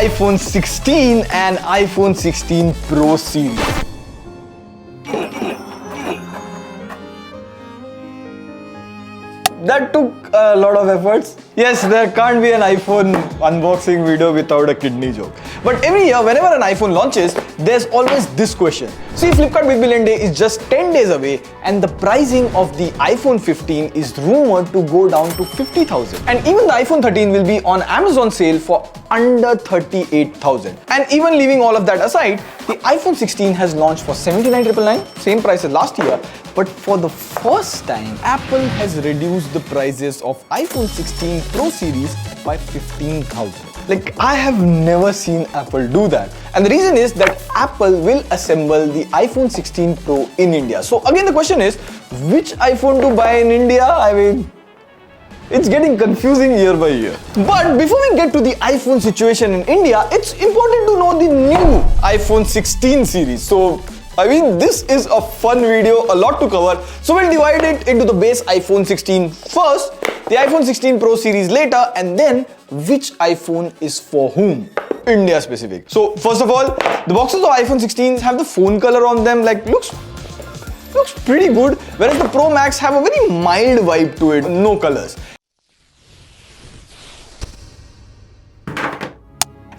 iPhone 16 and iPhone 16 Pro series. That took a lot of efforts. Yes, there can't be an iPhone unboxing video without a kidney joke. But every year, whenever an iPhone launches, there's always this question. See, Flipkart Big Billion Day is just 10 days away and the pricing of the iPhone 15 is rumored to go down to 50,000. And even the iPhone 13 will be on Amazon sale for under 38,000. And even leaving all of that aside, the iPhone 16 has launched for 79,999, same price as last year. But for the first time, Apple has reduced the prices of iPhone 16 Pro series by 15,000. Like, I have never seen Apple do that. And the reason is that Apple will assemble the iPhone 16 Pro in India. So again, the question is, which iPhone to buy in India? I mean, it's getting confusing year by year. But before we get to the iPhone situation in India, it's important to know the new iPhone 16 series. So, I mean, this is a fun video, a lot to cover. So we'll divide it into the base iPhone 16 first, the iPhone 16 Pro series later, and then which iPhone is for whom. India specific. So first of all, the boxes of iPhone 16 have the phone color on them, like looks pretty good, whereas the Pro Max have a very mild vibe to it, no colors.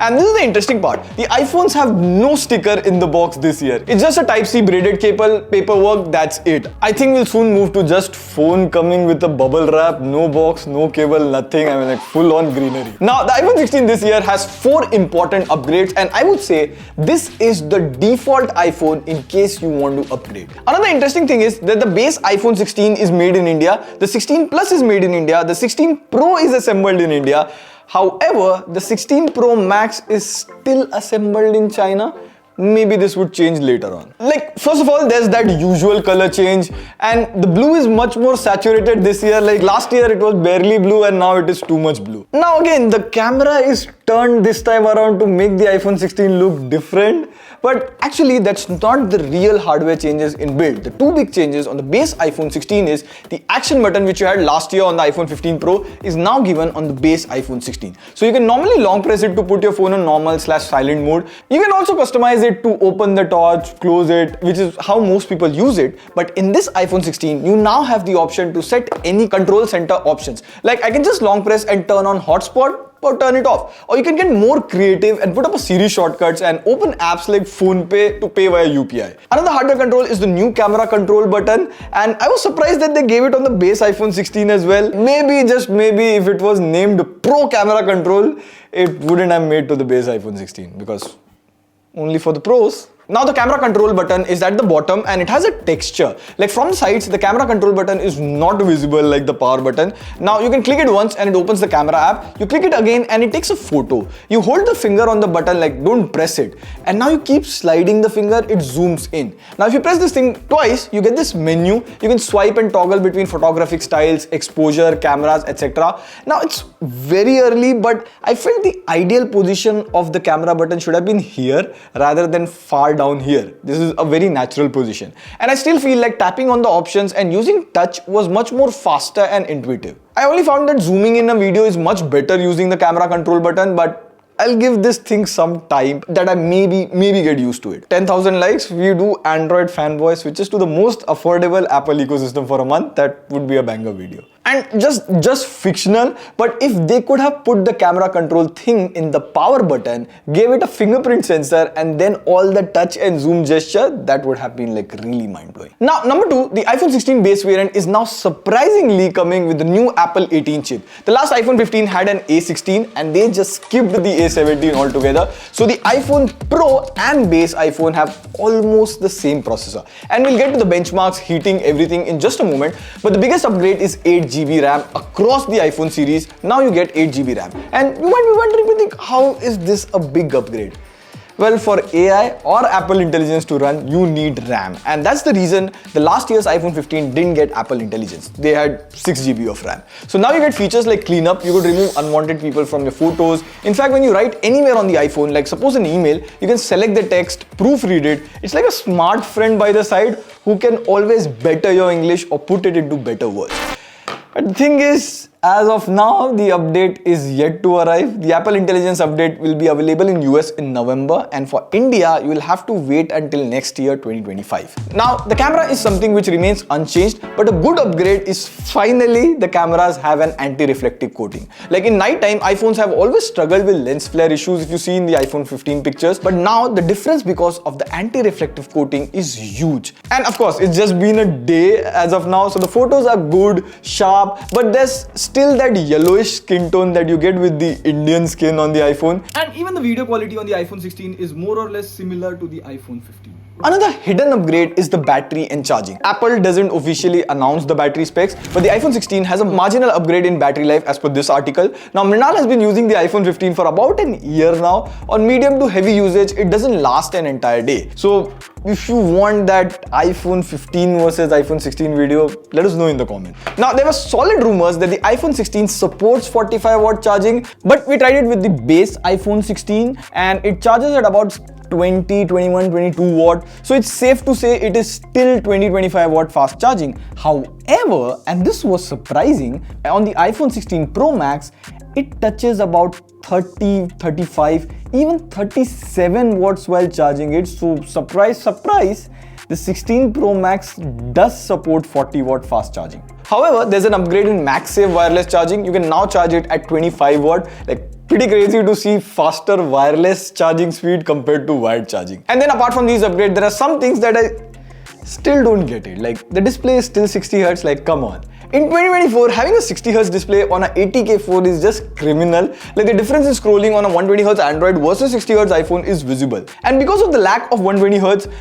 And this is the interesting part. The iPhones have no sticker in the box this year. It's just a Type-C braided cable, paperwork, that's it. I think we'll soon move to just phone coming with a bubble wrap, no box, no cable, nothing. I mean, like full on greenery. Now, the iPhone 16 this year has 4 important upgrades, and I would say this is the default iPhone in case you want to upgrade. Another interesting thing is that the base iPhone 16 is made in India, the 16 Plus is made in India, the 16 Pro is assembled in India. However, the 16 Pro Max is still assembled in China. Maybe this would change later on. Like, first of all, there's that usual color change, and the blue is much more saturated this year. Like last year it was barely blue and now it is too much blue. Now again, the camera is turned this time around to make the iPhone 16 look different. But actually, that's not the real hardware changes in build. The 2 big changes on the base iPhone 16 is the action button, which you had last year on the iPhone 15 Pro, is now given on the base iPhone 16. So you can normally long press it to put your phone on normal/silent mode. You can also customize it to open the torch, close it, which is how most people use it. But in this iPhone 16, you now have the option to set any control center options. Like, I can just long press and turn on hotspot, or turn it off. Or you can get more creative and put up a Siri shortcuts and open apps like PhonePe to pay via UPI. Another hardware control is the new camera control button, and I was surprised that they gave it on the base iPhone 16 as well. Maybe, just maybe, if it was named Pro Camera Control, it wouldn't have made to the base iPhone 16 because only for the pros. Now the camera control button is at the bottom and it has a texture. Like from the sides, the camera control button is not visible like the power button. Now you can click it once and it opens the camera app. You click it again and it takes a photo. You hold the finger on the button, like don't press it. And now you keep sliding the finger, it zooms in. Now if you press this thing twice, you get this menu. You can swipe and toggle between photographic styles, exposure, cameras, etc. Now it's very early, but I felt the ideal position of the camera button should have been here rather than far down here. This is a very natural position. And I still feel like tapping on the options and using touch was much more faster and intuitive. I only found that zooming in a video is much better using the camera control button, but I'll give this thing some time that I maybe get used to it. 10,000 likes, we do Android fanboy switches to the most affordable Apple ecosystem for a month. That would be a banger video. And just fictional, but if they could have put the camera control thing in the power button, gave it a fingerprint sensor, and then all the touch and zoom gesture, that would have been like really mind-blowing. Now, number 2, the iPhone 16 base variant is now surprisingly coming with the new Apple 18 chip. The last iPhone 15 had an A16 and they just skipped the A17 altogether. So the iPhone Pro and base iPhone have almost the same processor. And we'll get to the benchmarks, heating, everything in just a moment. But the biggest upgrade is 8GB RAM across the iPhone series. Now you get 8GB RAM. And you might be wondering, how is this a big upgrade? Well, for AI or Apple Intelligence to run, you need RAM. And that's the reason the last year's iPhone 15 didn't get Apple Intelligence. They had 6GB of RAM. So now you get features like cleanup. You could remove unwanted people from your photos. In fact, when you write anywhere on the iPhone, like suppose an email, you can select the text, proofread it. It's like a smart friend by the side who can always better your English or put it into better words. But the thing is, As of now, the update is yet to arrive. The Apple Intelligence update will be available in US in November, and for India, you will have to wait until next year, 2025. Now, the camera is something which remains unchanged, but a good upgrade is finally the cameras have an anti-reflective coating. Like in night time, iPhones have always struggled with lens flare issues if you see in the iPhone 15 pictures, but now the difference because of the anti-reflective coating is huge. And of course, it's just been a day as of now, so the photos are good, sharp, but there's still that yellowish skin tone that you get with the Indian skin on the iPhone. And even the video quality on the iPhone 16 is more or less similar to the iPhone 15. Another hidden upgrade is the battery and charging. Apple doesn't officially announce the battery specs, but the iPhone 16 has a marginal upgrade in battery life as per this article. Now, Mrinal has been using the iPhone 15 for about an year now. On medium to heavy usage, it doesn't last an entire day. So, if you want that iPhone 15 versus iPhone 16 video, let us know in the comments. Now, there were solid rumors that the iPhone 16 supports 45-watt charging, but we tried it with the base iPhone 16 and it charges at about 20, 21, 22 watt. So it's safe to say it is still 20-25 watt fast charging. However, and this was surprising, on the iPhone 16 Pro Max, it touches about 30, 35, even 37 watts while charging it. So surprise, surprise, the 16 Pro Max does support 40 watt fast charging. However, there's an upgrade in MagSafe wireless charging. You can now charge it at 25 watt. Like, pretty crazy to see faster wireless charging speed compared to wired charging. And then apart from these upgrades, there are some things that I still don't get it. Like, the display is still 60 Hz, like come on. In 2024, having a 60 Hz display on a 80K phone is just criminal. Like, the difference in scrolling on a 120 Hz Android versus 60 Hz iPhone is visible. And because of the lack of 120 Hz,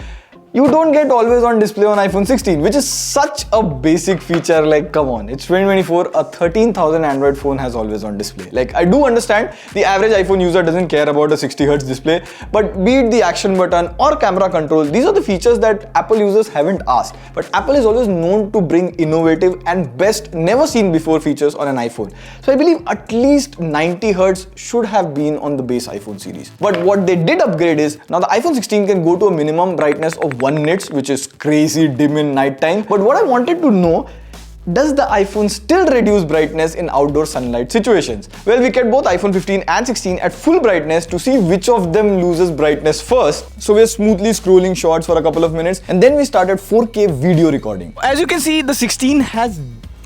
you don't get always on display on iPhone 16, which is such a basic feature. Like, come on, it's 2024, a 13,000 Android phone has always on display. Like, I do understand the average iPhone user doesn't care about a 60 Hz display, but be it the action button or camera control, these are the features that Apple users haven't asked. But Apple is always known to bring innovative and best, never seen before features on an iPhone. So I believe at least 90 Hz should have been on the base iPhone series. But what they did upgrade is, now the iPhone 16 can go to a minimum brightness of 1 nits, which is crazy dim in night time. But what I wanted to know, does the iPhone still reduce brightness in outdoor sunlight situations? Well, we kept both iPhone 15 and 16 at full brightness to see which of them loses brightness first. So we're smoothly scrolling shorts for a couple of minutes and then we started 4K video recording. As you can see, the 16 has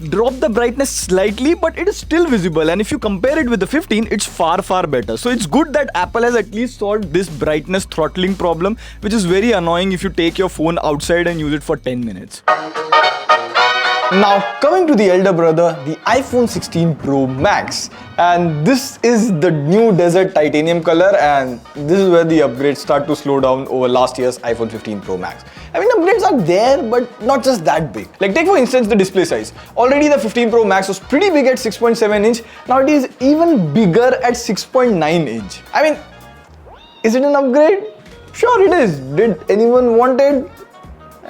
dropped the brightness slightly, but it is still visible, and if you compare it with the 15, it's far better. So it's good that Apple has at least solved this brightness throttling problem, which is very annoying if you take your phone outside and use it for 10 minutes. Now, coming to the elder brother, the iPhone 16 Pro Max. And this is the new desert titanium color, and this is where the upgrades start to slow down over last year's iPhone 15 Pro Max. I mean, upgrades are there, but not just that big. Like, take for instance the display size. Already the 15 Pro Max was pretty big at 6.7 inch. Now it is even bigger at 6.9 inch. I mean, is it an upgrade? Sure it is. Did anyone want it?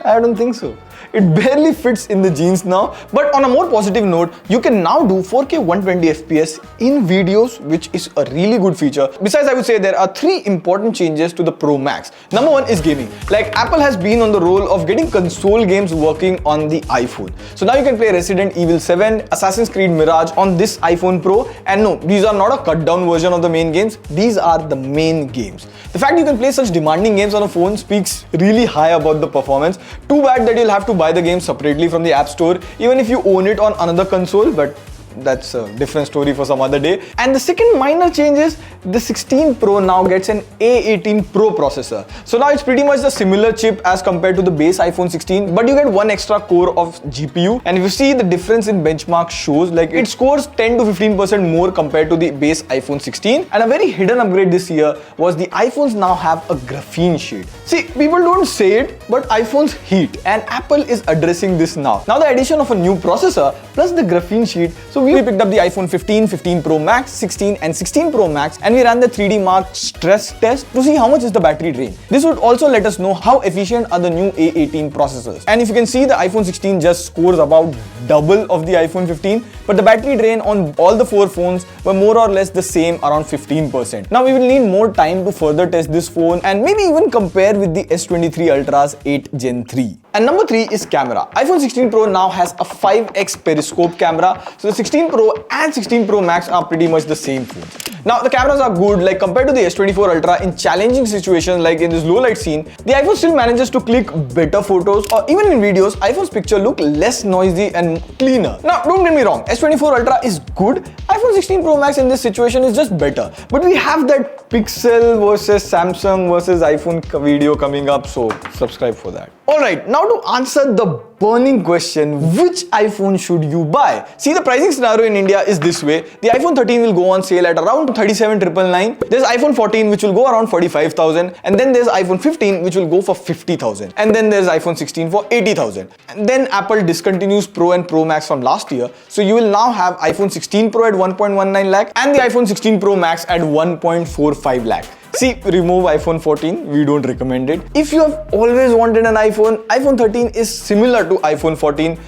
I don't think so. It barely fits in the jeans now. But on a more positive note, you can now do 4K 120 FPS in videos, which is a really good feature. Besides, I would say there are 3 important changes to the Pro Max. Number 1 is gaming. Like, Apple has been on the roll of getting console games working on the iPhone. So now you can play Resident Evil 7, Assassin's Creed Mirage on this iPhone Pro. And no, these are not a cut down version of the main games. These are the main games. The fact you can play such demanding games on a phone speaks really high about the performance. Too bad that you'll have to buy the game separately from the App Store, even if you own it on another console, but that's a different story for some other day. And the second minor change is the 16 Pro now gets an A18 Pro processor. So now it's pretty much the similar chip as compared to the base iPhone 16, but you get 1 extra core of GPU. And if you see the difference in benchmark shows, like it scores 10 to 15% more compared to the base iPhone 16. And a very hidden upgrade this year was the iPhones now have a graphene sheet. See, people don't say it, but iPhones heat, and Apple is addressing this now. Now the addition of a new processor plus the graphene sheet, so we picked up the iPhone 15, 15 Pro Max, 16 and 16 Pro Max, and we ran the 3D Mark stress test to see how much is the battery drain. This would also let us know how efficient are the new A18 processors. And if you can see, the iPhone 16 just scores about double of the iPhone 15, but the battery drain on all the 4 phones were more or less the same, around 15%. Now we will need more time to further test this phone and maybe even compare with the S23 Ultra's 8 Gen 3. And number 3 is camera. iPhone 16 Pro now has a 5x periscope camera. So the 16 Pro and 16 Pro Max are pretty much the same phone. Now the cameras are good, like compared to the S24 Ultra in challenging situations like in this low light scene, the iPhone still manages to click better photos, or even in videos, iPhone's picture look less noisy and cleaner. Now don't get me wrong, S24 Ultra is good, iPhone 16 Pro Max in this situation is just better. But we have that Pixel versus Samsung versus iPhone video coming up, so subscribe for that. Alright, now to answer the burning question, which iPhone should you buy? See, the pricing scenario in India is this way. The iPhone 13 will go on sale at around 37,999. There's iPhone 14 which will go around 45,000, and then there's iPhone 15 which will go for 50,000, and then there's iPhone 16 for 80,000. And then Apple discontinues Pro and Pro Max from last year, so you will now have iPhone 16 Pro at 1.19 lakh and the iPhone 16 Pro Max at 1.45 lakh. See, remove iPhone 14, we don't recommend it. If you have always wanted an iPhone, iPhone 13 is similar to iPhone 14.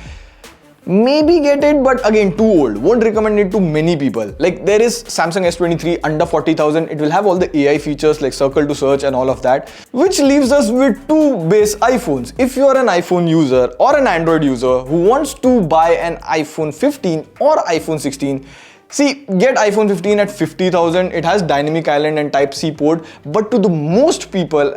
Maybe get it, but again, too old. Won't recommend it to many people. Like there is Samsung S23 under 40,000. It will have all the AI features like circle to search and all of that, which leaves us with two base iPhones. If you are an iPhone user or an Android user who wants to buy an iPhone 15 or iPhone 16, see, get iPhone 15 at 50,000. It has dynamic island and Type-C port, but to the most people,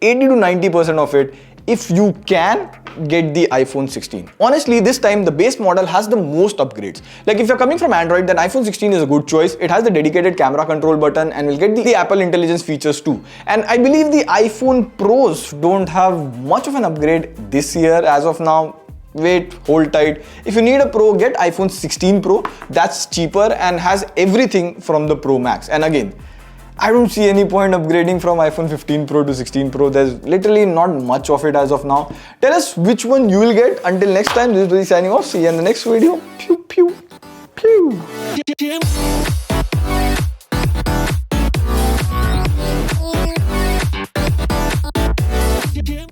80 to 90% of it, if you can, get the iPhone 16. Honestly, this time the base model has the most upgrades. Like if you're coming from Android, then iPhone 16 is a good choice. It has the dedicated camera control button and will get the Apple Intelligence features too. And I believe the iPhone Pros don't have much of an upgrade this year as of now. Wait, hold tight. If you need a Pro, get iPhone 16 Pro. That's cheaper and has everything from the Pro Max. And again, I don't see any point upgrading from iPhone 15 Pro to 16 Pro. There's literally not much of it as of now. Tell us which one you will get. Until next time, this is Buddy signing off. See you in the next video. Pew, pew, pew.